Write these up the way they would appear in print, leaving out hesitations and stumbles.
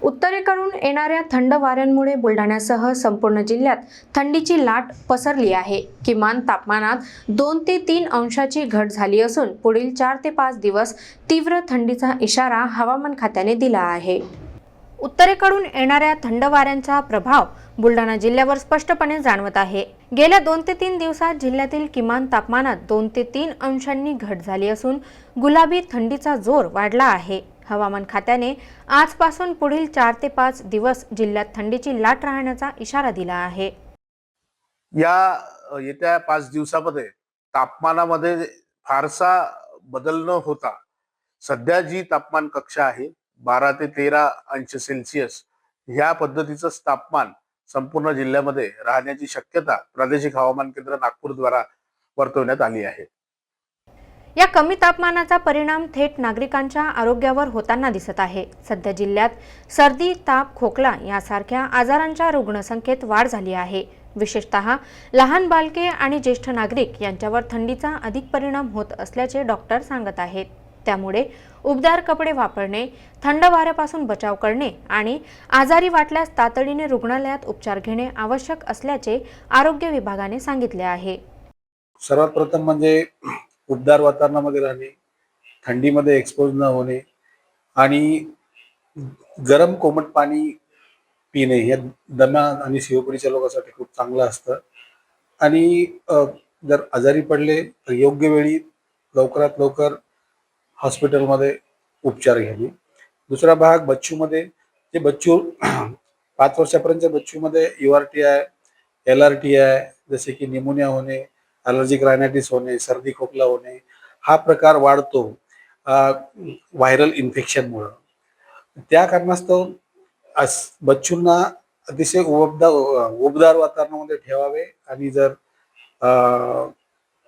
उत्तरेकडून येणाऱ्या थंड वाऱ्यांमुळे बुलढाण्यासह संपूर्ण जिल्ह्यात थंडीची लाट पसरली आहे। किमान तापमानात 2 ते 3 अंशाची घट झाली असून पुढील 4 ते 5 दिवस तीव्र थंडीचा इशारा हवामान खात्याने दिला आहे। उत्तरेकडून येणाऱ्या थंड वाऱ्यांचा प्रभाव बुलढाणा जिल्ह्यावर स्पष्टपणे जाणवत आहे। गेल्या 2 ते 3 दिवसात जिल्ह्यातील किमान तापमानात 2 ते 3 अंशांनी घट झाली असून गुलाबी थंडीचा जोर वाढला आहे। हवामान खात्याने आजपासून पुढील 4 ते 5 दिवस जिल्ह्यात थंडीची लाट राहण्याचा इशारा दिला आहे। येत्या 5 दिवसामध्ये तापमानामध्ये फारसा बदल न होता सध्या जी तापमान कक्षा आहे 12 ते 13 अंश सेल्सिअस ह्या पद्धतीचं तापमान संपूर्ण जिल्ह्यामध्ये राहण्याची शक्यता प्रादेशिक हवामान केंद्र नागपूर द्वारा वर्तवण्यात आली आहे। या कमी तापमानाचा परिणाम थेट नागरिकांच्या आरोग्यावर होताना दिसत आहे। सध्या जिल्ह्यात सर्दी, ताप, खोकला यासारख्या आजारांच्या रुग्णसंख्येत वाढ झाली आहे। विशेषतः लहान बालके आणि ज्येष्ठ नागरिक यांच्यावर थंडीचा अधिक परिणाम होत असल्याचे डॉक्टर सांगत आहेत। त्यामुळे उबदार कपडे वापरणे, थंड वाऱ्यापासून बचाव करणे आणि आजारी वाटल्यास तातडीने रुग्णालयात उपचार घेणे आवश्यक असल्याचे आरोग्य विभागाने सांगितले आहे। सर्वात प्रथम म्हणजे उबदार वातावरणामध्ये राहणे, थंडीमध्ये एक्सपोज न होणे आणि गरम कोमट पाणी पिणे हे दमा आणि शिवपुरीच्या लोकांसाठी खूप चांगलं असतं। आणि जर आजारी पडले तर योग्य वेळी लवकरात लवकर हॉस्पिटलमध्ये उपचार घेणे। दुसरा भाग बच्चूमध्ये, जे बच्चू 5 वर्षापर्यंतच्या बच्चूमध्ये URTI, LRTI जसे की निमोनिया होणे, ॲलर्जिक रायनायटिस होणे, सर्दी खोकला होणे हा प्रकार वाढतो व्हायरल इन्फेक्शनमुळे। त्या कारणास्तव बच्चूंना अतिशय उबदार वातावरणामध्ये ठेवावे आणि जर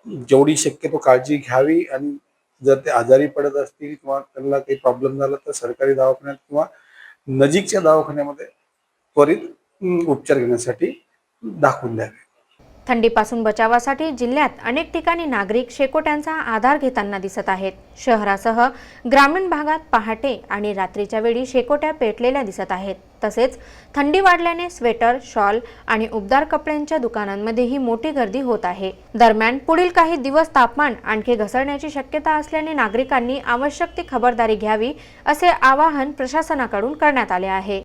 जेवढी शक्यतो काळजी घ्यावी आणि जर ते आजारी पडत असतील किंवा त्यांना काही प्रॉब्लेम झाला तर सरकारी दवाखान्यात किंवा नजीकच्या दवाखान्यामध्ये त्वरित उपचार घेण्यासाठी दाखवून द्यावे। थंडीपासून बचावासाठी जिल्ह्यात अनेक ठिकाणी नागरिक शेकोट्यांचा आधार घेताना दिसत आहेत। शहरासह ग्रामीण भागात पहाटे आणि रात्रीच्या वेळी शेकोट्या पेटलेल्या दिसत आहेत। तसेच थंडी वाढल्याने स्वेटर, शॉल आणि उबदार कपड्यांच्या दुकानांमध्येही मोठी गर्दी होत आहे। दरम्यान पुढील काही दिवस तापमान आणखी घसरण्याची शक्यता असल्याने नागरिकांनी आवश्यक ती खबरदारी घ्यावी असे आवाहन प्रशासनाकडून करण्यात आले आहे।